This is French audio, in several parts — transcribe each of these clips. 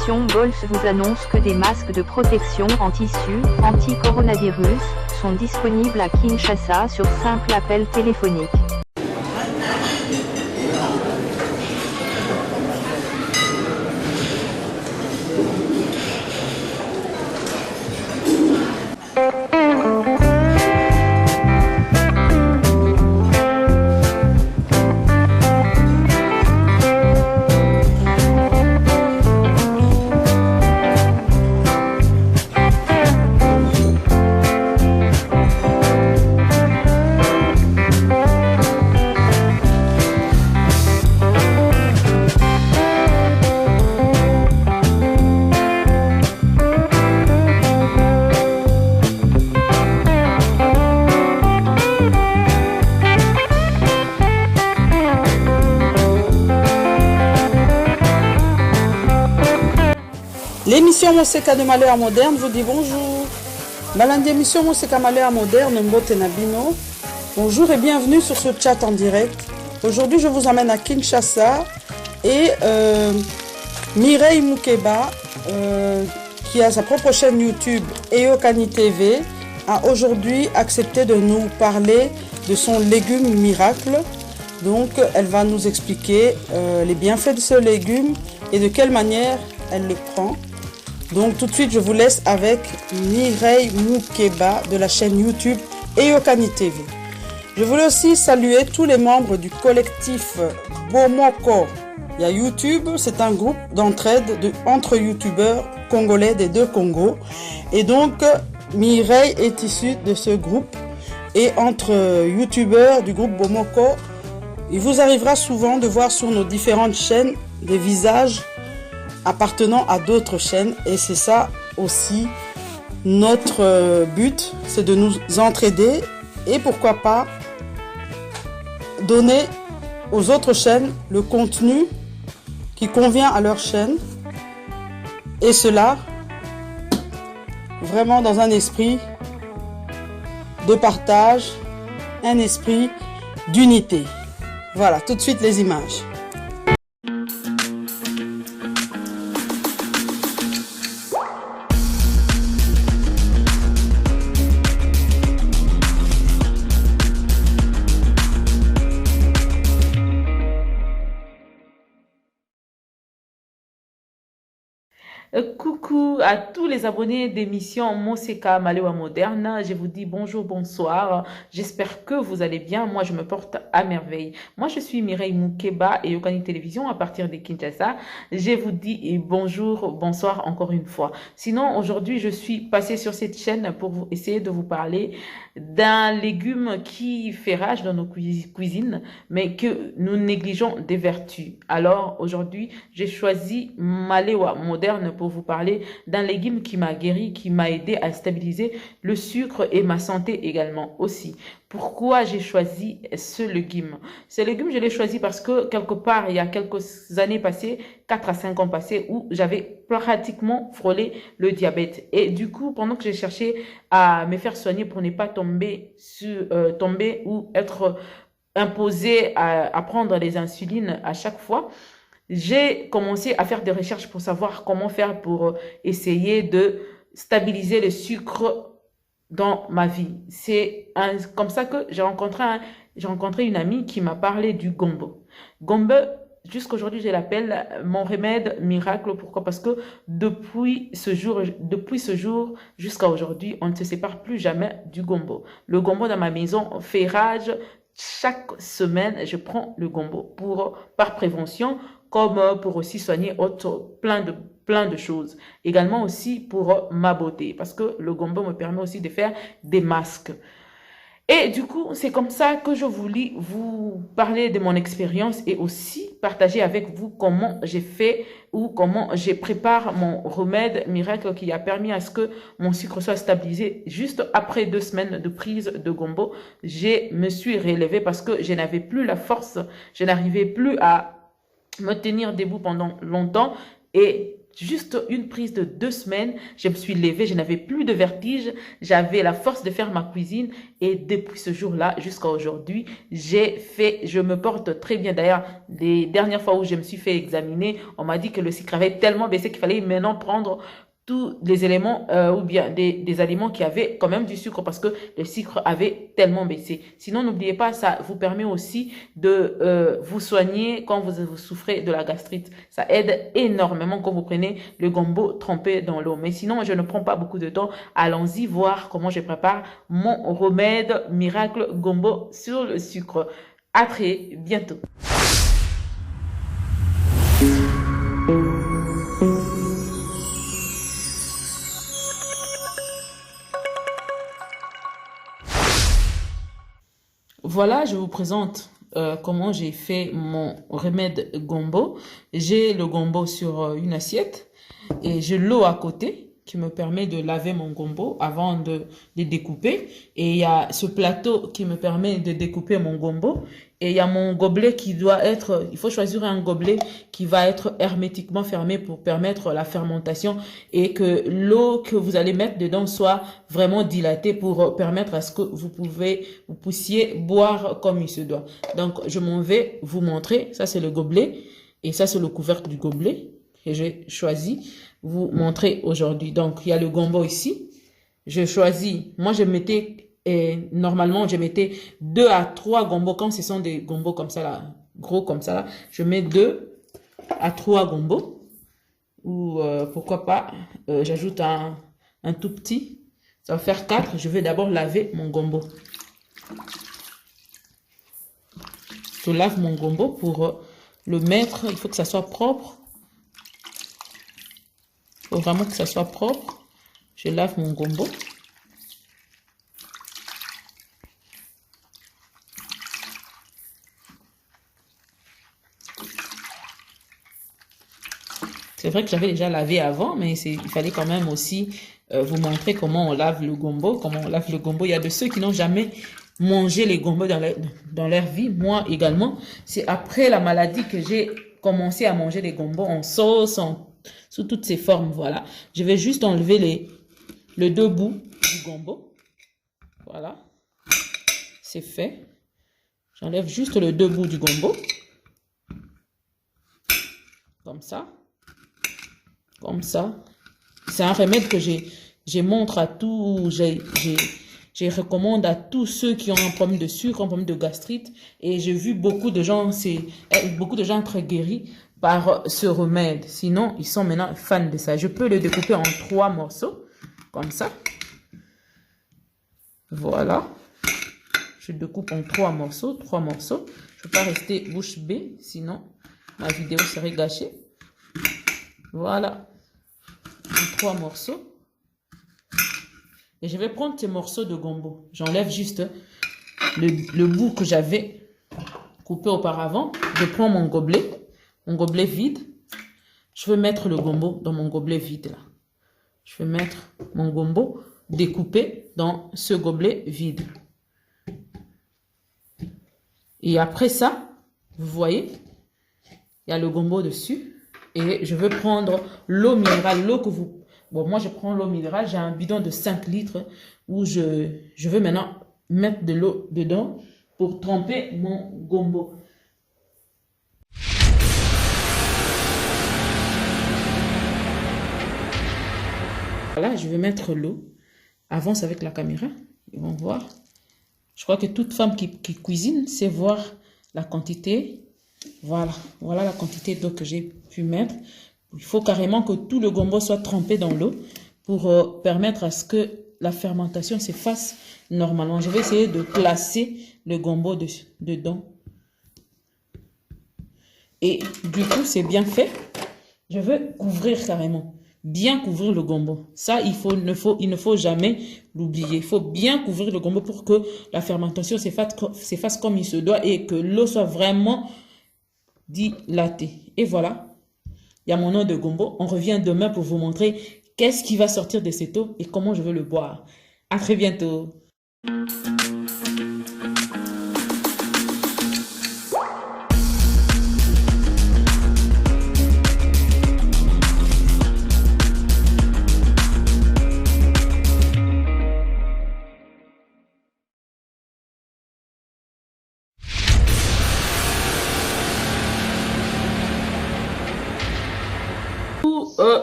Attention, Bols vous annonce que des masques de protection en tissu, anti-coronavirus, sont disponibles à Kinshasa sur simple appel téléphonique. L'émission Moseka de Malheur Moderne vous dit bonjour. Balandi émission Moseka Malheur Moderne, Mbote Nabino. Bonjour et bienvenue sur ce chat en direct. Aujourd'hui, je vous emmène à Kinshasa et Mireille Moukeba, qui a sa propre chaîne YouTube Eyokani TV, a aujourd'hui accepté de nous parler de son légume miracle. Donc, elle va nous expliquer les bienfaits de ce légume et de quelle manière elle le prend. Donc tout de suite, je vous laisse avec Mireille Moukeba de la chaîne YouTube Eyokani TV. Je voulais aussi saluer tous les membres du collectif Bomoko. Il y a YouTube, c'est un groupe d'entraide entre youtubeurs congolais des deux Congos. Et donc, Mireille est issue de ce groupe. Et entre youtubeurs du groupe Bomoko, il vous arrivera souvent de voir sur nos différentes chaînes des visages appartenant à d'autres chaînes, et c'est ça aussi notre but, c'est de nous entraider et pourquoi pas donner aux autres chaînes le contenu qui convient à leur chaîne, et cela vraiment dans un esprit de partage, un esprit d'unité. Voilà, tout de suite les images. Coucou à tous les abonnés d'émission Moseka Malheur Moderne. Je vous dis bonjour, bonsoir. J'espère que vous allez bien. Moi, je me porte à merveille. Moi, je suis Mireille Moukeba et Eyokani Télévision à partir de Kinshasa. Je vous dis bonjour, bonsoir encore une fois. Sinon, aujourd'hui, je suis passée sur cette chaîne pour essayer de vous parler d'un légume qui fait rage dans nos cuisines, mais que nous négligeons des vertus. Alors, aujourd'hui, j'ai choisi Malheur Moderne pour vous parler d'un légume qui m'a guéri, qui m'a aidé à stabiliser le sucre et ma santé également aussi. Pourquoi j'ai choisi ce légume? Ce légume, je l'ai choisi parce que quelque part, il y a quelques années passées, 4 à 5 ans passés, où j'avais pratiquement frôlé le diabète. Et du coup, pendant que j'ai cherché à me faire soigner pour ne pas tomber ou être imposé à prendre les insulines à chaque fois, j'ai commencé à faire des recherches pour savoir comment faire pour essayer de stabiliser le sucre dans ma vie. C'est comme ça que j'ai rencontré une amie qui m'a parlé du gombo. Gombo, jusqu'à aujourd'hui, je l'appelle mon remède miracle. Pourquoi? Parce que depuis ce jour jusqu'à aujourd'hui, on ne se sépare plus jamais du gombo. Le gombo dans ma maison fait rage. Chaque semaine, je prends le gombo par prévention, comme pour aussi soigner plein de choses. Également aussi pour ma beauté, parce que le gombo me permet aussi de faire des masques. Et du coup, c'est comme ça que je voulais vous parler de mon expérience et aussi partager avec vous comment j'ai fait ou comment je prépare mon remède miracle qui a permis à ce que mon sucre soit stabilisé. Juste après 2 semaines de prise de gombo, je me suis relevée parce que je n'avais plus la force, je n'arrivais plus à me tenir debout pendant longtemps. Et juste une prise de 2 semaines, je me suis levée, je n'avais plus de vertige, j'avais la force de faire ma cuisine et depuis ce jour-là jusqu'à aujourd'hui, je me porte très bien. D'ailleurs, les dernières fois où je me suis fait examiner, on m'a dit que le sucre avait tellement baissé qu'il fallait maintenant prendre tous les éléments ou bien des aliments qui avaient quand même du sucre parce que le sucre avait tellement baissé. Sinon, n'oubliez pas, ça vous permet aussi de vous soigner quand vous souffrez de la gastrite. Ça aide énormément quand vous prenez le gombo trempé dans l'eau. Mais sinon, je ne prends pas beaucoup de temps. Allons-y voir comment je prépare mon remède miracle gombo sur le sucre. À très bientôt. Voilà, je vous présente comment j'ai fait mon remède gombo. J'ai le gombo sur une assiette et j'ai l'eau à côté qui me permet de laver mon gombo avant de découper. Et il y a ce plateau qui me permet de découper mon gombo. Et il y a mon gobelet qui doit être, il faut choisir un gobelet qui va être hermétiquement fermé pour permettre la fermentation et que l'eau que vous allez mettre dedans soit vraiment dilatée pour permettre à ce que vous puissiez boire comme il se doit. Donc, je m'en vais vous montrer. Ça, c'est le gobelet et ça, c'est le couvercle du gobelet que j'ai choisi vous montrer aujourd'hui. Donc, il y a le gombo ici. Je choisis, moi, je mettais... Et normalement, je mettais 2 à 3 gombos. Quand ce sont des gombos comme ça, là, gros comme ça, là, je mets 2 à 3 gombos. Ou pourquoi pas, j'ajoute un tout petit. Ça va faire 4. Je vais d'abord laver mon gombo. Je lave mon gombo pour le mettre. Il faut que ça soit propre. Il faut vraiment que ça soit propre. Je lave mon gombo. C'est vrai que j'avais déjà lavé avant, mais il fallait quand même aussi vous montrer comment on lave le gombo. Il y a de ceux qui n'ont jamais mangé les gombos dans leur vie, moi également. C'est après la maladie que j'ai commencé à manger les gombos en sauce, sous toutes ces formes, voilà. Je vais juste enlever le 2 bouts du gombo. Voilà. C'est fait. J'enlève juste le 2 bouts du gombo. Comme ça. Comme ça. C'est un remède que je montre à tous, je recommande à tous ceux qui ont un problème de sucre, un problème de gastrite. Et j'ai vu beaucoup de gens être guéris par ce remède. Sinon, ils sont maintenant fans de ça. Je peux le découper en 3 morceaux, comme ça. Voilà. Je découpe en 3 morceaux, 3 morceaux. Je ne peux pas rester bouche bée, sinon ma vidéo serait gâchée. Voilà. En 3 morceaux. Et je vais prendre ces morceaux de gombo. J'enlève juste le bout que j'avais coupé auparavant. Je prends mon gobelet vide. Je vais mettre le gombo dans mon gobelet vide là. Je vais mettre mon gombo découpé dans ce gobelet vide. Et après ça, vous voyez, il y a le gombo dessus. Et je vais prendre l'eau minérale, l'eau que vous... Bon, moi, je prends l'eau minérale. J'ai un bidon de 5 litres où je vais maintenant mettre de l'eau dedans pour tremper mon gombo. Voilà, je vais mettre l'eau. Avance avec la caméra. Ils vont voir. Je crois que toute femme qui cuisine sait voir la quantité. Voilà, voilà la quantité d'eau que j'ai pu mettre. Il faut carrément que tout le gombo soit trempé dans l'eau pour permettre à ce que la fermentation se fasse normalement. Je vais essayer de placer le gombo dedans. Et du coup, c'est bien fait. Je veux couvrir carrément. Bien couvrir le gombo. Ça, il ne faut jamais l'oublier. Il faut bien couvrir le gombo pour que la fermentation se fasse comme il se doit et que l'eau soit vraiment dilatée. Et voilà. Il y a mon eau de gombo. On revient demain pour vous montrer qu'est-ce qui va sortir de cette eau et comment je vais le boire. À très bientôt.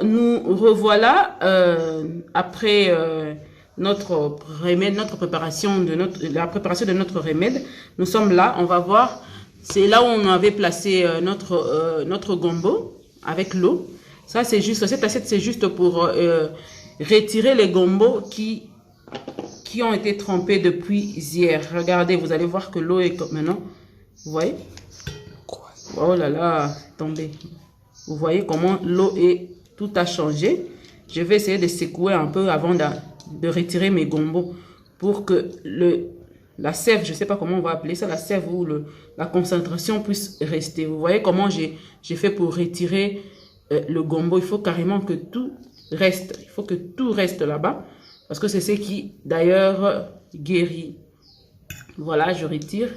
nous revoilà après notre remède, la préparation de notre remède. Nous sommes là, on va voir. C'est là où on avait placé notre gombo avec l'eau. Ça, c'est juste, cette assiette, c'est juste pour retirer les gombos qui ont été trempés depuis hier. Regardez, vous allez voir que l'eau est comme maintenant. Vous voyez? Oh là là, tombé. Vous voyez comment l'eau est, tout a changé. Je vais essayer de secouer un peu avant de retirer mes gombos pour que la sève, je ne sais pas comment on va appeler ça, la sève ou la concentration puisse rester. Vous voyez comment j'ai fait pour retirer le gombo. Il faut carrément que tout reste. Il faut que tout reste là-bas. Parce que c'est ce qui, d'ailleurs, guérit. Voilà, je retire.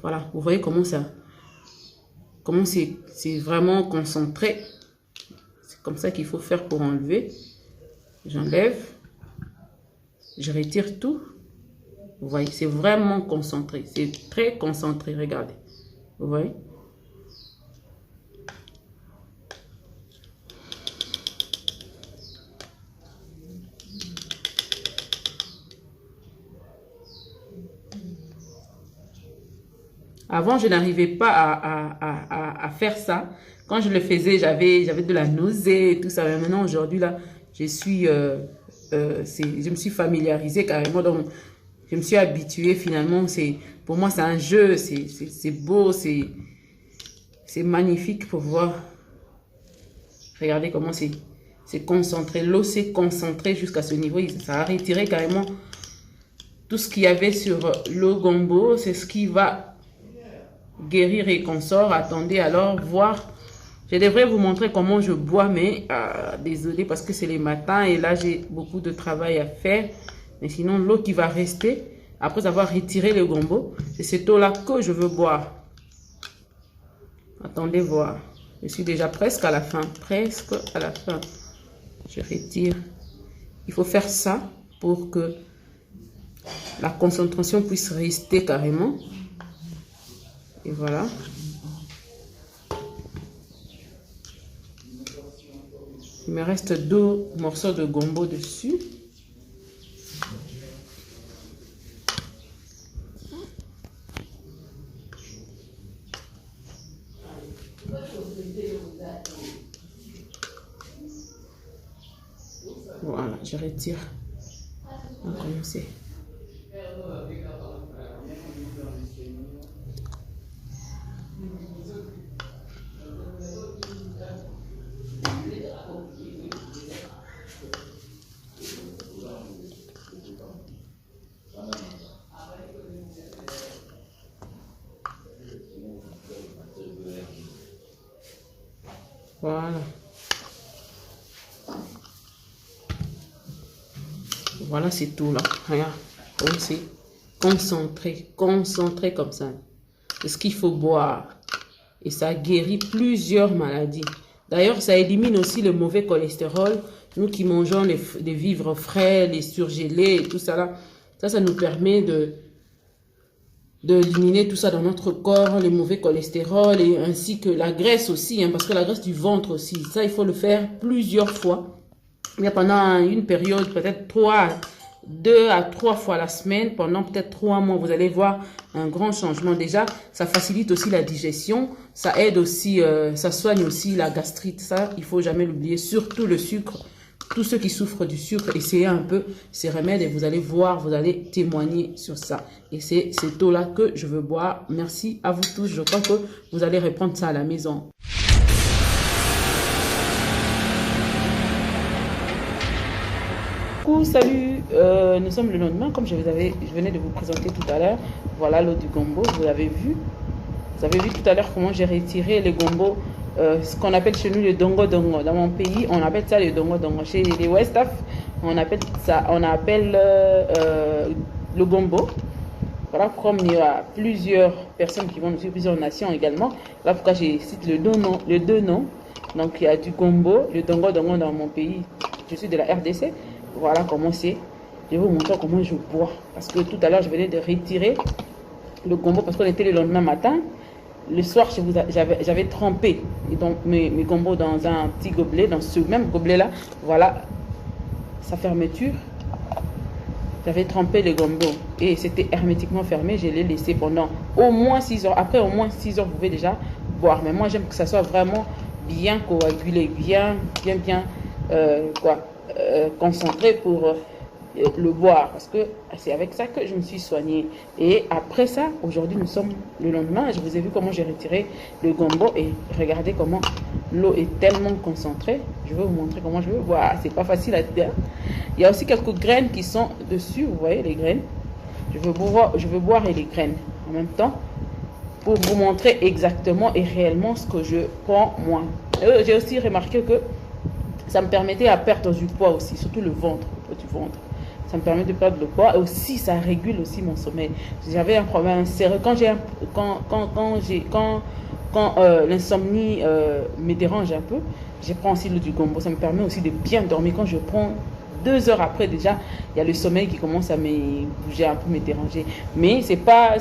Voilà, vous voyez comment c'est vraiment concentré. C'est comme ça qu'il faut faire pour enlever. J'enlève. Je retire tout. Vous voyez, c'est vraiment concentré. C'est très concentré, regardez. Vous voyez? Avant, je n'arrivais pas à faire ça. Quand je le faisais, j'avais de la nausée et tout ça. Mais maintenant, aujourd'hui, là, je me suis familiarisée carrément. Donc, je me suis habituée finalement. Pour moi, c'est un jeu. C'est beau. C'est magnifique pour voir. Regardez comment c'est concentré. L'eau s'est concentrée jusqu'à ce niveau. Ça a retiré carrément tout ce qu'il y avait sur le gombo. C'est ce qui va guérir et consort. Attendez alors voir. Je devrais vous montrer comment je bois, mais désolé parce que c'est les matins et là j'ai beaucoup de travail à faire. Mais sinon l'eau qui va rester après avoir retiré le gombo, c'est cette eau là que je veux boire. Attendez voir. Je suis déjà presque à la fin. Presque à la fin. Je retire. Il faut faire ça pour que la concentration puisse rester carrément. Et voilà. Il me reste 2 morceaux de gombo dessus. Voilà, je retire. On va commencer. Voilà. Voilà, c'est tout là. Regarde. Comme c'est concentré. Concentré comme ça. C'est ce qu'il faut boire. Et ça guérit plusieurs maladies. D'ailleurs, ça élimine aussi le mauvais cholestérol. Nous qui mangeons des vivres frais, les surgelés et tout ça là. Ça nous permet d'éliminer tout ça dans notre corps, le mauvais cholestérol et ainsi que la graisse aussi, hein, parce que la graisse du ventre aussi, ça il faut le faire plusieurs fois. Mais pendant une période, peut-être 2 à 3 fois la semaine, pendant peut-être 3 mois, vous allez voir un grand changement. Déjà, ça facilite aussi la digestion, ça aide aussi, ça soigne aussi la gastrite, ça il faut jamais l'oublier, surtout le sucre. Tous ceux qui souffrent du sucre, essayez un peu ces remèdes et vous allez voir, vous allez témoigner sur ça. Et c'est cette eau-là que je veux boire. Merci à vous tous. Je crois que vous allez reprendre ça à la maison. Coucou, salut. Nous sommes le lendemain, comme je venais de vous présenter tout à l'heure. Voilà l'eau du gombo, vous l'avez vu. Vous avez vu tout à l'heure comment j'ai retiré le gombo. Ce qu'on appelle chez nous le dongo dongo. Dans mon pays, on appelle ça le dongo dongo. Chez les West Af, on appelle le gombo. Voilà, comme il y a plusieurs personnes qui vont nous suivre, plusieurs nations également. Là pourquoi je cite les deux noms. Donc il y a du gombo, le dongo dongo dans mon pays. Je suis de la RDC. Voilà comment c'est. Je vais vous montrer comment je bois. Parce que tout à l'heure, je venais de retirer le gombo parce qu'on était le lendemain matin. le soir, j'avais trempé mes gombos dans un petit gobelet, dans ce même gobelet-là. Voilà sa fermeture. J'avais trempé les gombos et c'était hermétiquement fermé. Je l'ai laissé pendant au moins 6 heures. Après au moins 6 heures, vous pouvez déjà boire. Mais moi, j'aime que ça soit vraiment bien coagulé, bien concentré pour le boire, parce que c'est avec ça que je me suis soignée. Et après ça, aujourd'hui, nous sommes le lendemain. Je vous ai vu comment j'ai retiré le gombo et regardez comment l'eau est tellement concentrée. Je vais vous montrer comment je veux boire. C'est pas facile à dire. Il y a aussi quelques graines qui sont dessus. Vous voyez les graines. Je veux boire et les graines en même temps pour vous montrer exactement et réellement ce que je prends moi. J'ai aussi remarqué que ça me permettait à perdre du poids aussi, surtout le ventre, du ventre. Ça me permet de perdre le poids et aussi ça régule aussi mon sommeil. J'avais un problème sérieux quand l'insomnie me dérange un peu, je prends aussi l'eau du gombo. Ça me permet aussi de bien dormir. Quand je prends 2 heures après, déjà il y a le sommeil qui commence à me bouger un peu, me déranger. Mais c'est pas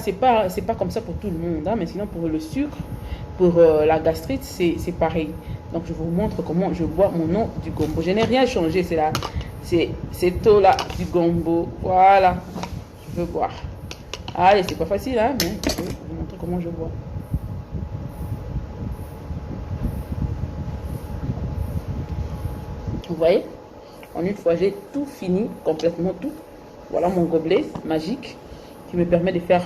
comme ça pour tout le monde, hein. Mais sinon pour le sucre, pour la gastrite, c'est pareil. Donc je vous montre comment je bois mon eau du gombo. Je n'ai rien changé, c'est cette eau là du gombo. Voilà, je veux boire. Allez, c'est pas facile, hein, mais je vais vous montrer comment je bois. Vous voyez, en une fois j'ai tout fini, complètement tout. Voilà mon gobelet magique qui me permet de faire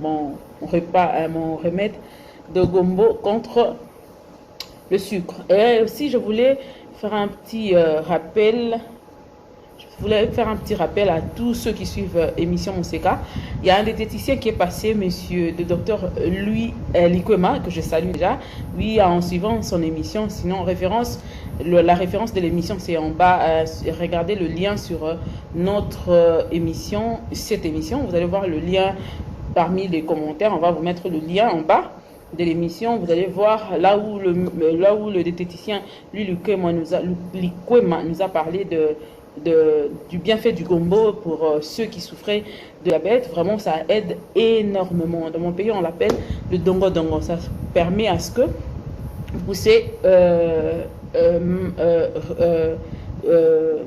mon repas, mon remède de gombo contre le sucre. Et aussi je voulais faire un petit rappel. Je voulais faire un petit rappel à tous ceux qui suivent émission Monseka. Il y a un diététicien qui est passé, monsieur le docteur Louis Likwema, que je salue déjà. Oui, en suivant son émission. Sinon, la référence de l'émission, c'est en bas. Regardez le lien sur notre émission, cette émission. Vous allez voir le lien parmi les commentaires. On va vous mettre le lien en bas de l'émission. Vous allez voir là où le diététicien Louis Likwema nous a parlé du bienfait du gombo pour ceux qui souffraient de diabète. Vraiment, ça aide énormément. Dans mon pays, on l'appelle le dongo dongo. Ça permet à ce que vous puissiez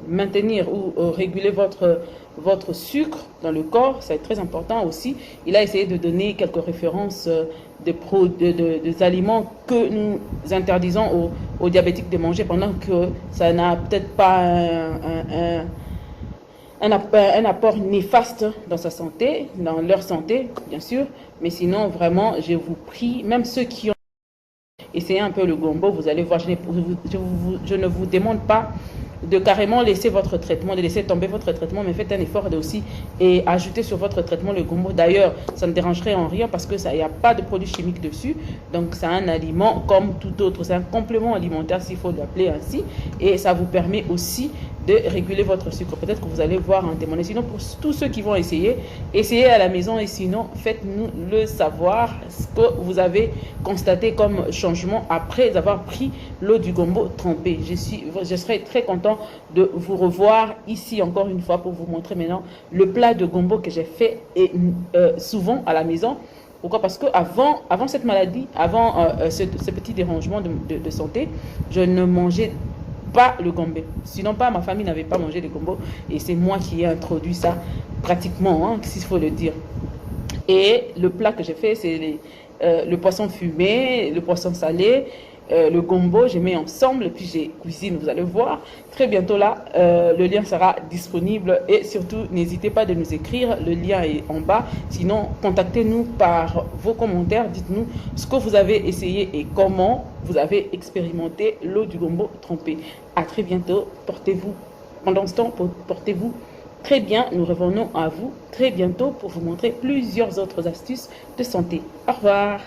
maintenir ou réguler votre sucre dans le corps. C'est très important aussi. Il a essayé de donner quelques références des aliments que nous interdisons aux diabétiques de manger, pendant que ça n'a peut-être pas un apport néfaste dans sa santé, dans leur santé, bien sûr. Mais sinon, vraiment, je vous prie, même ceux qui ont essayé un peu le gombo, vous allez voir, je ne vous demande pas de carrément laisser votre traitement, de laisser tomber votre traitement, mais faites un effort de aussi et ajouter sur votre traitement le gombo. D'ailleurs, ça ne dérangerait en rien parce que il n'y a pas de produits chimiques dessus. Donc, c'est un aliment comme tout autre. C'est un complément alimentaire, s'il faut l'appeler ainsi. Et ça vous permet aussi de réguler votre sucre. Peut-être que vous allez voir en témoigner. Sinon, pour tous ceux qui vont essayez à la maison. Et sinon, faites-nous le savoir ce que vous avez constaté comme changement après avoir pris l'eau du gombo trempée. Je serai très content de vous revoir ici encore une fois pour vous montrer maintenant le plat de gombo que j'ai fait souvent à la maison. Pourquoi? Parce que avant cette maladie, avant ce petit dérangement de santé, je ne mangeais pas le gombo. Sinon, ma famille n'avait pas mangé le gombo et c'est moi qui ai introduit ça pratiquement, hein, s'il faut le dire. Et le plat que j'ai fait, c'est le poisson fumé, le poisson salé, le gombo, je mets ensemble et puis j'ai cuisine, vous allez voir. Très bientôt là, le lien sera disponible et surtout, n'hésitez pas de nous écrire, le lien est en bas. Sinon, contactez-nous par vos commentaires, dites-nous ce que vous avez essayé et comment vous avez expérimenté l'eau du gombo trempée. À très bientôt, portez-vous, pendant ce temps, portez-vous très bien. Nous revenons à vous très bientôt pour vous montrer plusieurs autres astuces de santé. Au revoir.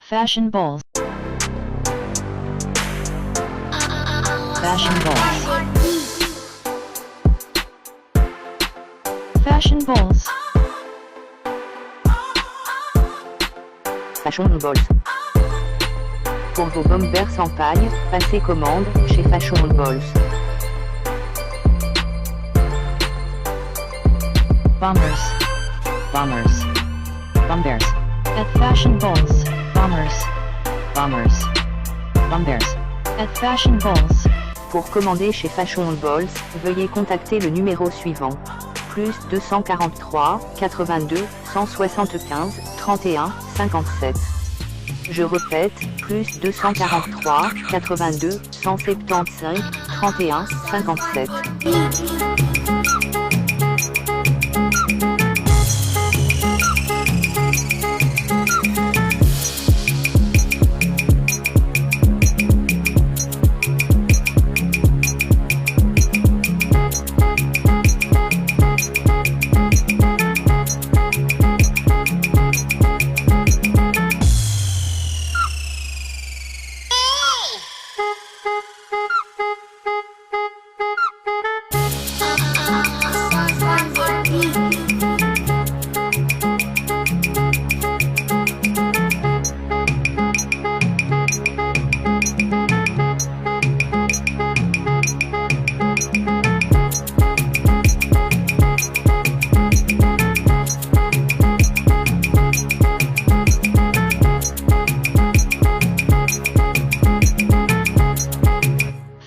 Fashion balls. Fashion balls. Fashion balls. Fashion Balls. Pour vos bombers en paille, passez commande chez Fashion Balls. Bombers. Bombers. Bombers. At Fashion balls. Bombers. Bombers. Bombers. At Fashion balls. Pour commander chez Fashion Balls, veuillez contacter le numéro suivant. Plus 243 82 175 31 57. Je répète, plus 243 82 175 31 57.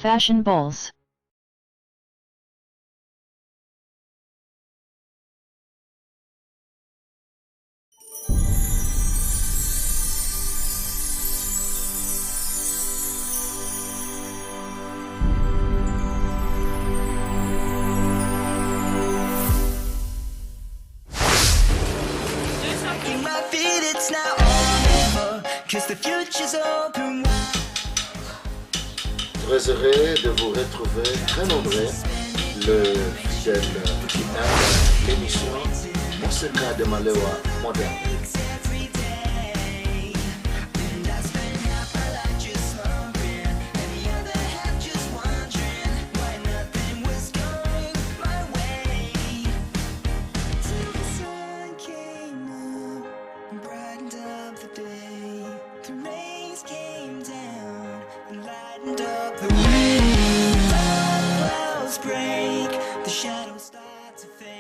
Fashion balls. In my feet, it's now or never, 'cause the future's open wide. Très heureux de vous retrouver, très nombreux, le fidèle qui aime l'émission Monseka de Malewa moderne. The clouds break, the shadows start to fade.